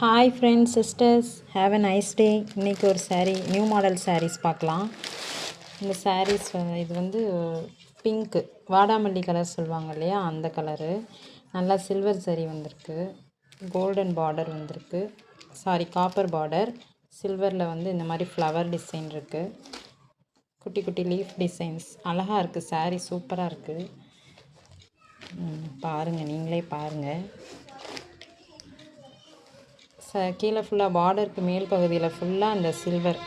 Hi friends sisters, have a nice day. இன்றைக்கி ஒரு saree, new model sarees பார்க்கலாம். இந்த sarees இது வந்து பிங்க்கு, வாடாமல்லி கலர் சொல்லுவாங்க இல்லையா, அந்த கலரு. நல்லா சில்வர் சரி வந்திருக்கு, கோல்டன் பார்டர் வந்திருக்கு, சாரி காப்பர் பார்டர். சில்வரில் வந்து இந்த மாதிரி ஃப்ளவர் டிசைன் இருக்குது, குட்டி குட்டி லீஃப் டிசைன்ஸ். அழகாக இருக்குது saree, சூப்பராக இருக்குது. பாருங்கள், நீங்களே பாருங்கள். கீழே ஃபுல்லாக பார்டருக்கு மேல் பகுதியில் ஃபுல்லாக அந்த சில்வர்,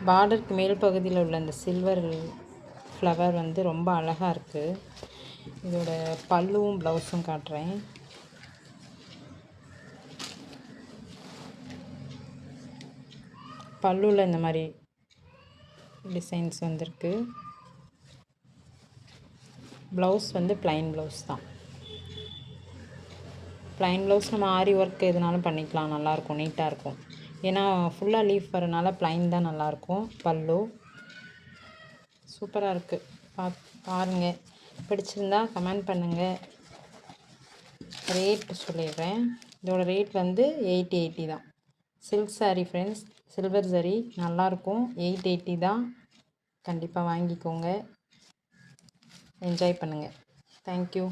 பார்டருக்கு மேல் பகுதியில் உள்ள அந்த சில்வர் ஃப்ளவர் வந்து ரொம்ப அழகாக இருக்குது. இதோட பல்லுவும் ப்ளவுஸும் காட்டுறேன். பல்லுவில் இந்த மாதிரி டிசைன்ஸ் வந்திருக்கு. ப்ளவுஸ் வந்து ப்ளைன் ப்ளவுஸ் தான். ப்ளைன் ப்ளவுஸ் நம்ம ஆரி ஒர்க் எதுனாலும் பண்ணிக்கலாம், நல்லாயிருக்கும், நீட்டாக இருக்கும். ஏன்னா ஃபுல்லாக லீஃப் வரனால ப்ளைன் தான் நல்லாயிருக்கும். பல்லு சூப்பராக இருக்குது. பாருங்கள், பிடிச்சிருந்தா கமெண்ட் பண்ணுங்கள். ரேட் சொல்லிடுறேன். இதோட ரேட் வந்து 880 தான். சில்க் சாரீ ஃப்ரெண்ட்ஸ், சில்வர் சரி, நல்லாயிருக்கும். 880 தான். கண்டிப்பாக வாங்கிக்கோங்க, என்ஜாய் பண்ணுங்கள். தேங்க்யூ.